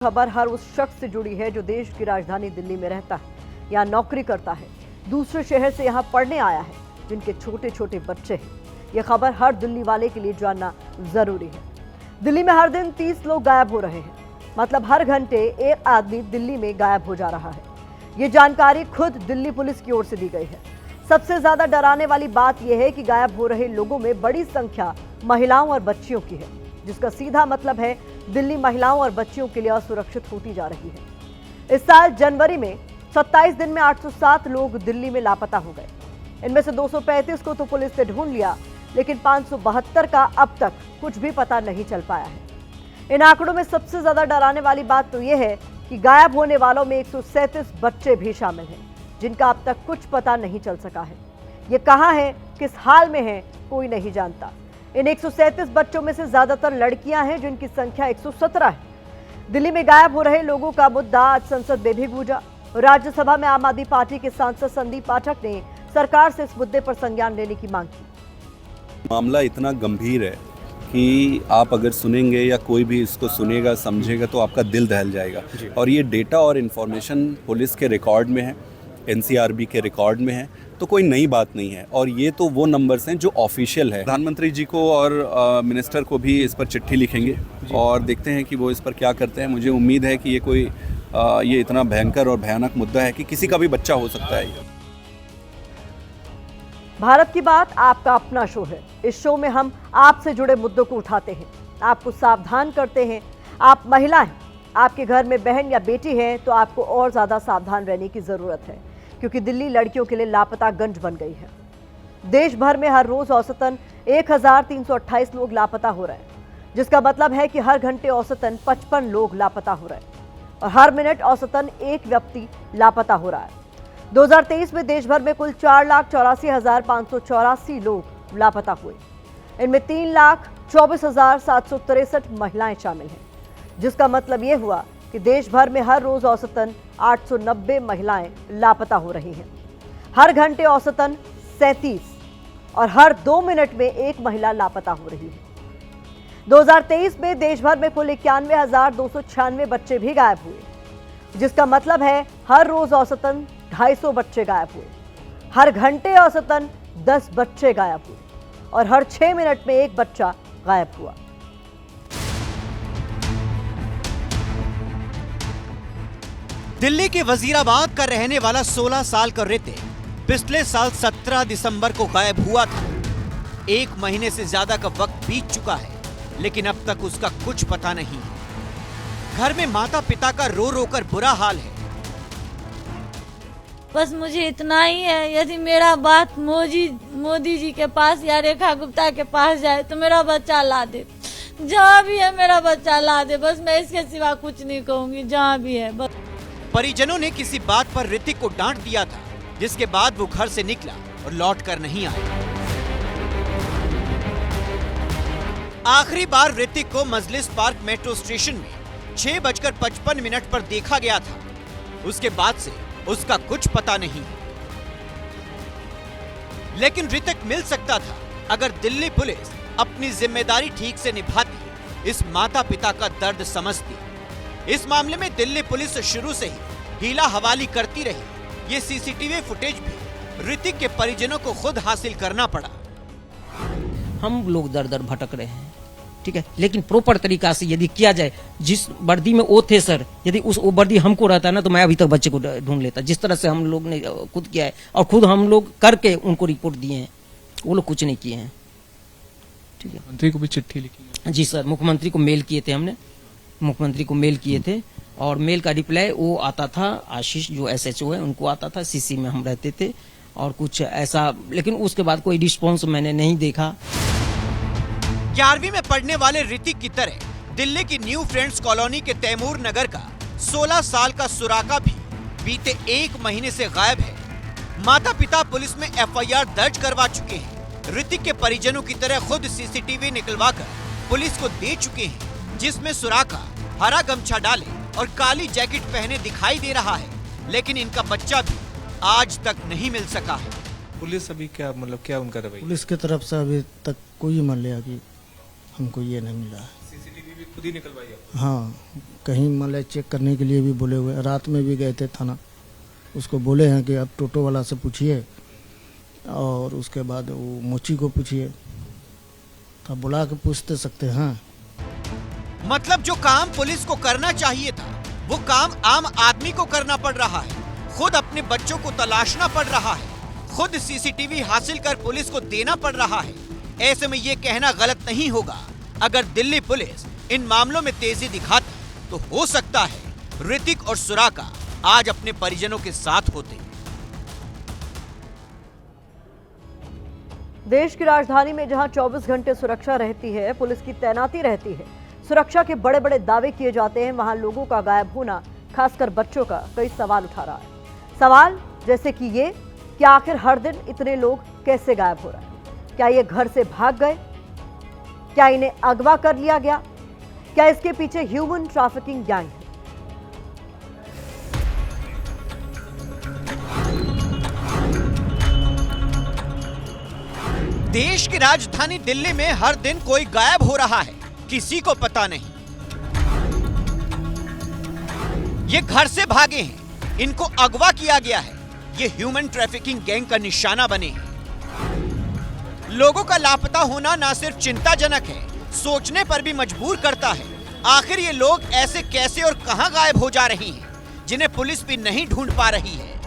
खबर हर उस शख्स से जुड़ी है जो देश की राजधानी दिल्ली में रहता है या नौकरी करता है, दूसरे शहर से यहां पढ़ने आया है, जिनके छोटे छोटे बच्चे हैं। यह खबर हर दिल्ली वाले के लिए जानना जरूरी है। दिल्ली में हर दिन 30 लोग गायब हो रहे हैं, मतलब हर घंटे एक आदमी दिल्ली में गायब हो जा रहा है। ये जानकारी खुद दिल्ली पुलिस की ओर से दी गई है। सबसे ज्यादा डराने वाली बात यह है कि गायब हो रहे लोगों में बड़ी संख्या महिलाओं और बच्चियों की है, जिसका सीधा मतलब है दिल्ली महिलाओं और बच्चियों के लिए असुरक्षित होती जा रही है। इस साल जनवरी में 27 दिन में 807 लोग दिल्ली में लापता हो गए। इनमें से 235 को तो पुलिस ने ढूंढ लिया, लेकिन 572 का अब तक कुछ भी पता नहीं चल पाया है। इन आंकड़ों में सबसे ज्यादा डराने वाली बात तो यह है कि गायब होने वालों में 137 बच्चे भी शामिल हैं, जिनका अब तक कुछ पता नहीं चल सका है। ये कहां है, किस हाल में है, कोई नहीं जानता। इन 137 बच्चों में से ज्यादातर लड़कियां हैं, जिनकी संख्या 117 है। दिल्ली में गायब हो रहे लोगों का मुद्दा आज संसद में भी गूंजा। राज्यसभा में आम आदमी पार्टी के सांसद संदीप पाठक ने सरकार से इस मुद्दे पर संज्ञान लेने की मांग की। मामला इतना गंभीर है कि आप अगर सुनेंगे या कोई भी इसको सुनेगा समझेगा तो आपका दिल दहल जाएगा। और ये डेटा और इन्फॉर्मेशन पुलिस के रिकॉर्ड में है, एनसीआरबी के रिकॉर्ड में है, तो कोई नई बात नहीं है। और ये तो वो नंबर्स हैं जो ऑफिशियल है। प्रधानमंत्री जी को और मिनिस्टर को भी इस पर चिट्ठी लिखेंगे और देखते हैं कि वो इस पर क्या करते हैं। मुझे उम्मीद है कि ये इतना भयंकर और भयानक मुद्दा है कि किसी का भी बच्चा हो सकता है। भारत की बात आपका अपना शो है। इस शो में हम आपसे जुड़े मुद्दों को उठाते हैं, आपको सावधान करते हैं। आप महिला हैं, आपके घर में बहन या बेटी है, तो आपको और ज्यादा सावधान रहने की जरूरत है, क्योंकि दिल्ली लड़कियों के लिए लापता गंज बन गई है। देश भर में हर रोज औसतन 1328 लोग लापता हो रहे हैं, जिसका मतलब है कि हर घंटे औसतन 55 लोग लापता हो रहे हैं और हर मिनट औसतन एक व्यक्ति लापता हो रहा है। 2023 में देश भर में कुल 4,84,584 लोग लापता हुए। इनमें 3,24,763 महिलाएं शामिल हैं, जिसका मतलब यह हुआ कि देश भर में हर रोज औसतन 890 महिलाएं लापता हो रही हैं। हर घंटे औसतन 37 और हर 2 मिनट में एक महिला लापता हो रही है। 2023 में देश भर में कुल 91,296 बच्चे भी गायब हुए, जिसका मतलब है हर रोज औसतन 250 बच्चे गायब हुए। हर घंटे औसतन 10 बच्चे गायब हुए और हर 6 मिनट में एक बच्चा गायब हुआ। दिल्ली के वजीराबाद का रहने वाला 16 साल का ऋतिक पिछले साल 17 दिसंबर को गायब हुआ था। 1 महीने से ज्यादा का वक्त बीत चुका है, लेकिन अब तक उसका कुछ पता नहीं है। घर में माता पिता का रो रो कर बुरा हाल है। बस मुझे इतना ही है, यदि मेरा बात मोदी जी के पास या रेखा गुप्ता के पास जाए तो मेरा बच्चा ला दे। जहाँ भी है मेरा बच्चा ला दे, बस मैं इसके सिवा कुछ नहीं कहूंगी। जहाँ भी है बस। परिजनों ने किसी बात पर ऋतिक को डांट दिया था, जिसके बाद वो घर से निकला और लौट कर नहीं आया। आखिरी बार ऋतिक को मजलिस पार्क मेट्रो स्टेशन में 6:55 पर देखा गया था। उसके बाद से उसका कुछ पता नहीं। लेकिन ऋतिक मिल सकता था अगर दिल्ली पुलिस अपनी जिम्मेदारी ठीक से निभाती, इस माता पिता का दर्द समझती। इस मामले में दिल्ली पुलिस शुरू से ही हीला हवाली करती रही। ये सीसीटीवी फुटेज भी ऋतिक के परिजनों को खुद हासिल करना पड़ा। हम लोग दर दर भटक रहे हैं, ठीक है, लेकिन प्रॉपर तरीका से यदि किया जाए, जिस वर्दी में वो थे सर, यदि वो वर्दी हमको रहता ना तो मैं अभी तक बच्चे को ढूंढ लेता। जिस तरह से हम लोग ने खुद किया है और खुद हम लोग करके उनको रिपोर्ट दिए हैं, वो लोग कुछ नहीं किए हैं। ठीक है, मंत्री को भी चिट्ठी लिखी? जी सर, मुख्यमंत्री को मेल किए थे हमने, मुख्यमंत्री को मेल किए थे और मेल का रिप्लाई वो आता था, आशीष जो SHO है उनको आता था, CC में हम रहते थे और कुछ ऐसा, लेकिन उसके बाद कोई रिस्पॉन्स मैंने नहीं देखा। 11वीं में पढ़ने वाले ऋतिक की तरह दिल्ली की न्यू फ्रेंड्स कॉलोनी के तैमूर नगर का 16 साल का सुराका भी बीते 1 महीने से गायब है। माता पिता पुलिस में FIR दर्ज करवा चुके हैं। ऋतिक के परिजनों की तरह खुद CCTV निकलवाकर पुलिस को दे चुके हैं, जिसमें सुराका हरा गमछा डाले और काली जैकेट पहने दिखाई दे रहा है, लेकिन इनका बच्चा भी आज तक नहीं मिल सका है। पुलिस अभी क्या उनका रवैया? पुलिस की तरफ से अभी तक कोई मान लिया कि हमको ये नहीं मिला है। CCTV भी खुद ही निकलवाई आप? हाँ, कहीं मतलब चेक करने के लिए भी बोले हुए हैं। रात में भी गए थे थाना, उसको बोले हैं कि आप टोटो वाला से पूछिए और उसके बाद वो मोची को पूछिए, तो बुला के पूछते सकते हैं। मतलब जो काम पुलिस को करना चाहिए था वो काम आम आदमी को करना पड़ रहा है। खुद अपने बच्चों को तलाशना पड़ रहा है, खुद सीसीटीवी हासिल कर पुलिस को देना पड़ रहा है। ऐसे में ये कहना गलत नहीं होगा, अगर दिल्ली पुलिस इन मामलों में तेजी दिखाती तो हो सकता है ऋतिक और सुराका आज अपने परिजनों के साथ होते। देश की राजधानी में जहां 24 घंटे सुरक्षा रहती है, पुलिस की तैनाती रहती है, सुरक्षा के बड़े बड़े दावे किए जाते हैं, वहां लोगों का गायब होना, खासकर बच्चों का, कई सवाल उठा रहा है। सवाल जैसे कि ये कि आखिर हर दिन इतने लोग कैसे गायब हो रहे हैं? क्या ये घर से भाग गए? क्या इन्हें अगवा कर लिया गया? क्या इसके पीछे ह्यूमन ट्रैफिकिंग गैंग है? देश की राजधानी दिल्ली में हर दिन कोई गायब हो रहा है, किसी को पता नहीं। ये घर से भागे हैं, इनको अगवा किया गया है, ये ह्यूमन ट्रैफिकिंग गैंग का निशाना बने हैं। लोगों का लापता होना न सिर्फ चिंताजनक है, सोचने पर भी मजबूर करता है। आखिर ये लोग ऐसे कैसे और कहां गायब हो जा रही हैं, जिन्हें पुलिस भी नहीं ढूंढ पा रही है।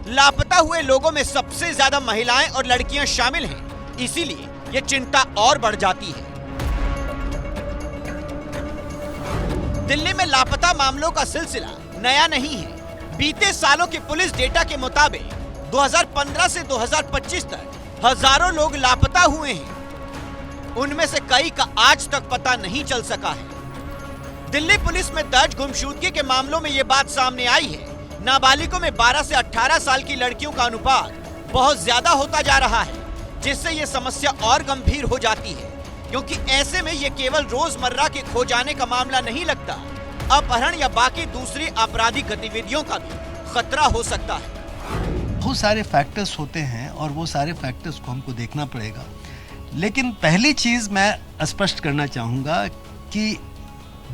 लापता हुए लोगों में सबसे ज्यादा महिलाएं और लड़कियां शामिल हैं, इसीलिए ये चिंता और बढ़ जाती है। दिल्ली में लापता मामलों का सिलसिला नया नहीं है। बीते सालों के पुलिस डेटा के मुताबिक 2015 से 2025 तक हजारों लोग लापता हुए हैं। उनमें से कई का आज तक पता नहीं चल सका है। दिल्ली पुलिस में दर्ज गुमशुदगी के मामलों में ये बात सामने आई है, नाबालिगों में 12 से 18 साल की लड़कियों का अनुपात बहुत ज्यादा होता जा रहा है, जिससे ये समस्या और गंभीर हो जाती है, क्योंकि ऐसे में ये केवल रोजमर्रा के खो जाने का मामला नहीं लगता, अपहरण या बाकी दूसरी आपराधिक गतिविधियों का भी खतरा हो सकता है। बहुत सारे फैक्टर्स होते हैं और वो सारे फैक्टर्स को हमको देखना पड़ेगा। लेकिन पहली चीज़ मैं स्पष्ट करना चाहूँगा कि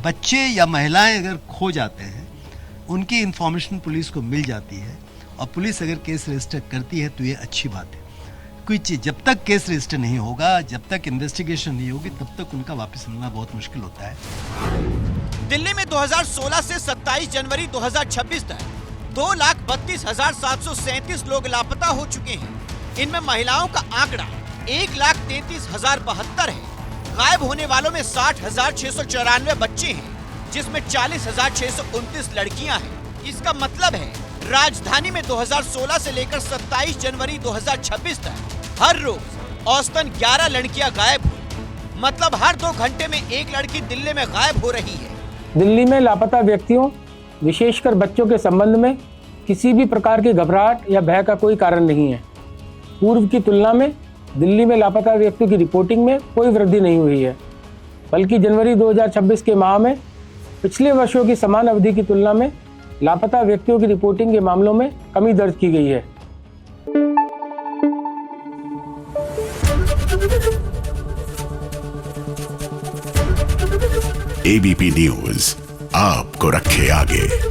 बच्चे या महिलाएं अगर खो जाते हैं, उनकी इन्फॉर्मेशन पुलिस को मिल जाती है और पुलिस अगर केस रजिस्टर करती है तो ये अच्छी बात है। कोई चीज़ जब तक केस रजिस्टर नहीं होगा, जब तक इन्वेस्टिगेशन नहीं होगी, तब तक उनका वापस मिलना बहुत मुश्किल होता है। दिल्ली में 2016 से 27 जनवरी 2026 तक 2,32,737 लोग लापता हो चुके हैं। इनमें महिलाओं का आंकड़ा 1,33,072 है। गायब होने वालों में 60,694 बच्चे हैं, जिसमें 40,629 लड़कियां हैं। इसका मतलब है राजधानी में 2016 से लेकर 27 जनवरी 2026 तक हर रोज औसतन 11 लड़कियां गायब हुई। मतलब हर 2 घंटे में एक लड़की दिल्ली में गायब हो रही है। दिल्ली में लापता व्यक्तियों, विशेषकर बच्चों के संबंध में किसी भी प्रकार की घबराहट या भय का कोई कारण नहीं है। पूर्व की तुलना में दिल्ली में लापता व्यक्तियों की रिपोर्टिंग में कोई वृद्धि नहीं हुई है, बल्कि जनवरी 2026 के माह में पिछले वर्षों की समान अवधि की तुलना में लापता व्यक्तियों की रिपोर्टिंग के मामलों में कमी दर्ज की गई है। एबीपी न्यूज आपको रखे आगे।